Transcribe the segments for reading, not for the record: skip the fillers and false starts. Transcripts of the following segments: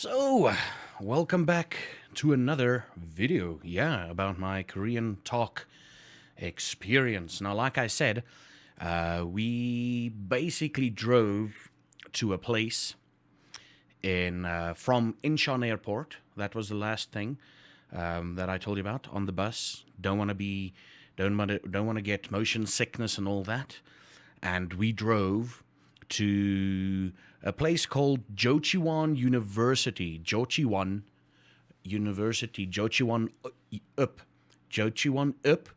So, welcome back to another video, about my Korean talk experience. Now, like I said, we basically drove to a place from Incheon Airport. That was the last thing that I told you about on the bus. Don't want to get motion sickness and all that. And we drove to a place called Jochiwon University. Jochiwon up. Jochiwon up.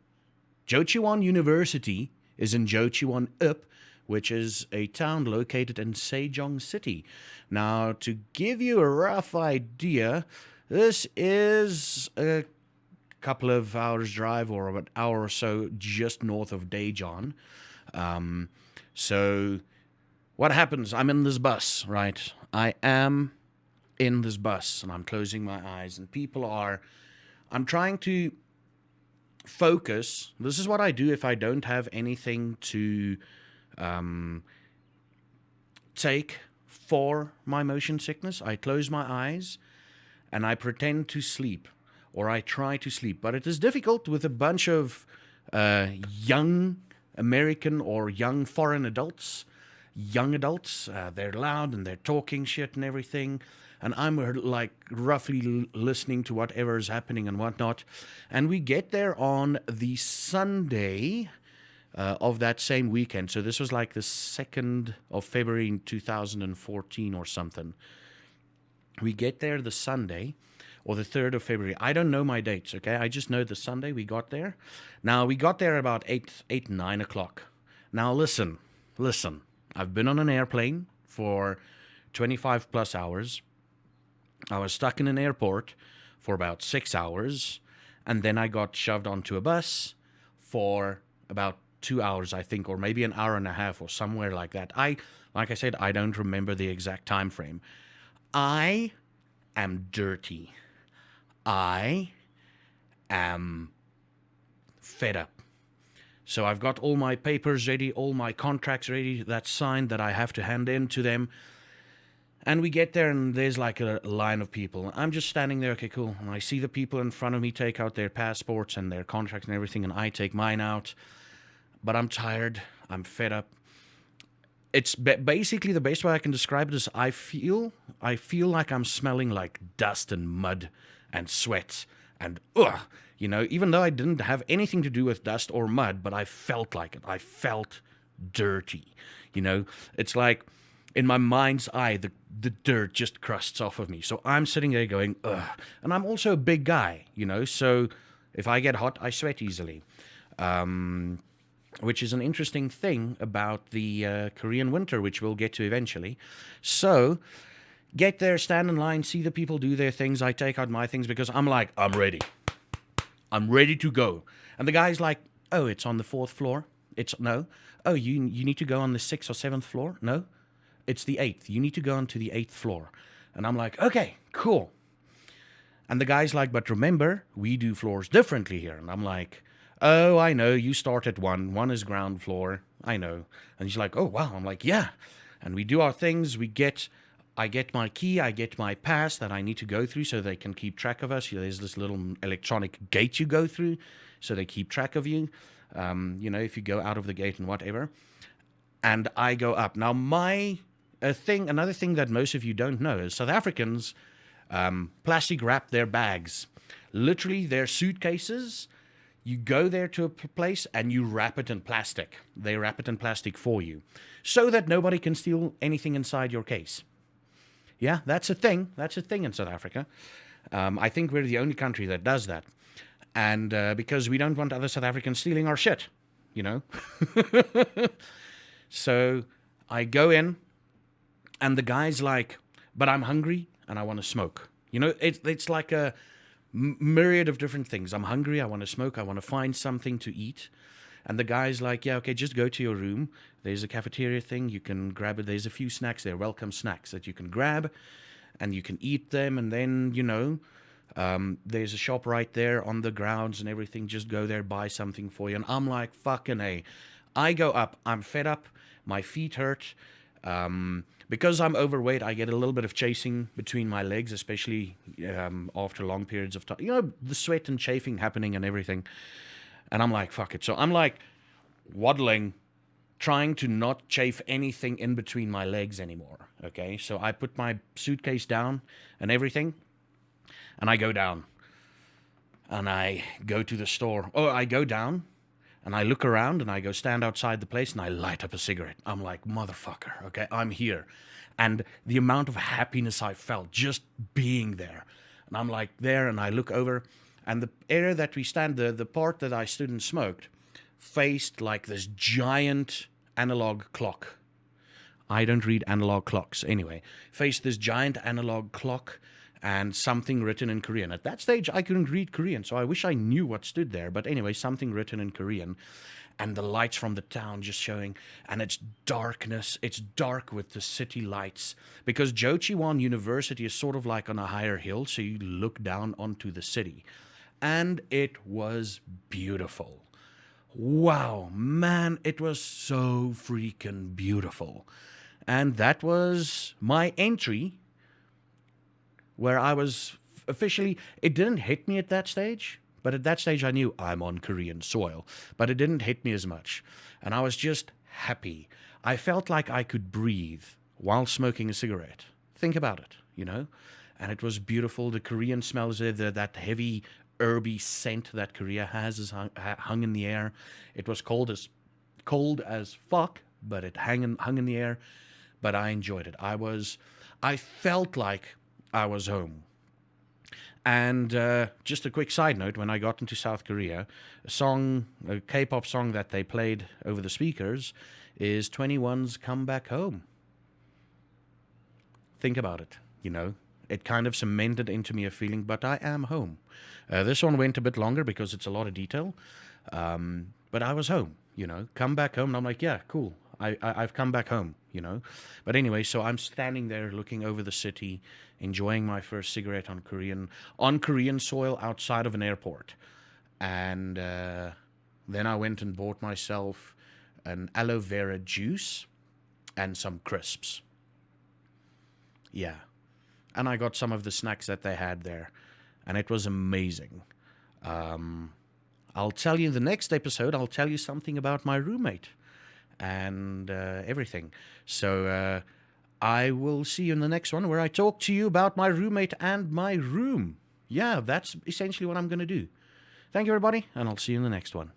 Jochiwon University is in Jochiwon up, which is a town located in Sejong City. Now, to give you a rough idea, this is a couple of hours drive or an hour or so just north of Daejeon. So what happens? I'm in this bus, right? I am in this bus and I'm closing my eyes and I'm trying to focus. This is what I do if I don't have anything to take for my motion sickness. I close my eyes and I pretend to sleep, or I try to sleep. But it is difficult with a bunch of young American or young foreign adults. Young adults, they're loud and they're talking shit and everything. And I'm like roughly listening to whatever is happening and whatnot. And we get there on the Sunday of that same weekend. So this was like the 2nd of February in 2014 or something. We get there the Sunday or the 3rd of February. I don't know my dates, okay? I just know the Sunday we got there. Now, we got there about 9 o'clock. Now, listen. I've been on an airplane for 25 plus hours. I was stuck in an airport for about 6 hours. And then I got shoved onto a bus for about 2 hours, I think, or maybe an hour and a half or somewhere like that. Like I said, I don't remember the exact time frame. I am dirty. I am fed up. So I've got all my papers ready, all my contracts ready, that's signed, that I have to hand in to them. And we get there and there's like a line of people. I'm just standing there, okay, cool. And I see the people in front of me take out their passports and their contracts and everything, and I take mine out. But I'm tired. I'm fed up. It's basically the best way I can describe it is I feel like I'm smelling like dust and mud and sweat and even though I didn't have anything to do with dust or mud, but I felt like it. I felt dirty. It's like in my mind's eye, the dirt just crusts off of me. So I'm sitting there going, ugh. And I'm also a big guy, so if I get hot, I sweat easily. Which is an interesting thing about the Korean winter, which we'll get to eventually. So, get there, stand in line, see the people do their things. I take out my things because I'm like, I'm ready. I'm ready to go. And the guy's like, oh, it's on the 4th floor. No. Oh, you need to go on the 6th or 7th floor? No. It's the 8th. You need to go onto the 8th floor. And I'm like, okay, cool. And the guy's like, but remember, we do floors differently here. And I'm like, oh, I know, you start at 1. 1 is ground floor. I know. And he's like, oh, wow. I'm like, yeah. And we do our things. I get my key. I get my pass that I need to go through so they can keep track of us. There's this little electronic gate you go through so they keep track of you. If you go out of the gate and whatever. And I go up. Now, another thing that most of you don't know is South Africans plastic wrap their bags. Literally, their suitcases. You go there to a place and you wrap it in plastic. They wrap it in plastic for you so that nobody can steal anything inside your case. Yeah, that's a thing. That's a thing in South Africa. I think we're the only country that does that. And because we don't want other South Africans stealing our shit, So I go in and the guy's like, but I'm hungry and I want to smoke. It's like a myriad of different things. I'm hungry, I want to smoke, I want to find something to eat. And the guy's like, yeah, okay, just go to your room. There's a cafeteria thing, you can grab it. There's a few snacks there, welcome snacks that you can grab and you can eat them. And then, there's a shop right there on the grounds and everything. Just go there, buy something for you. And I'm like, fucking A. I go up, I'm fed up, my feet hurt. Because I'm overweight, I get a little bit of chasing between my legs, especially after long periods of time. You know, the sweat and chafing happening and everything. And I'm like, fuck it. So I'm like waddling, trying to not chafe anything in between my legs anymore. Okay. So I put my suitcase down and everything, and I go down and I go to the store. Oh, I go down and I look around and I go stand outside the place and I light up a cigarette. I'm like, motherfucker, okay, I'm here. And the amount of happiness I felt just being there. And I'm like there and I look over, and the area that we stand, the part that I stood and smoked, faced like this giant analog clock. I don't read analog clocks anyway. Faced this giant analog clock and something written in Korean. At that stage, I couldn't read Korean, so I wish I knew what stood there. But anyway, something written in Korean, and the lights from the town just showing, and it's darkness. It's dark with the city lights, because Jochiwon University is sort of like on a higher hill, so you look down onto the city. And it was beautiful. Wow, man, it was so freaking beautiful. And that was my entry where I was officially, it didn't hit me at that stage, but at that stage I knew I'm on Korean soil, but it didn't hit me as much. And I was just happy. I felt like I could breathe while smoking a cigarette. Think about it, you know? And it was beautiful. The Korean smells, that heavy herby scent that Korea has is hung in the air. It was cold as fuck, but it hung in the air. But I enjoyed it. I felt like I was home. And just a quick side note, when I got into South Korea, a K-pop song that they played over the speakers is 21's Come Back Home. Think about it, you know. It kind of cemented into me a feeling, but I am home. This one went a bit longer because it's a lot of detail. But I was home, you know. Come back home. And I'm like, yeah, cool. I've come back home, you know. But anyway, so I'm standing there looking over the city, enjoying my first cigarette on Korean soil outside of an airport. And then I went and bought myself an aloe vera juice and some crisps. Yeah. And I got some of the snacks that they had there. And it was amazing. I'll tell you in the next episode, I'll tell you something about my roommate and everything. So I will see you in the next one where I talk to you about my roommate and my room. Yeah, that's essentially what I'm going to do. Thank you, everybody, and I'll see you in the next one.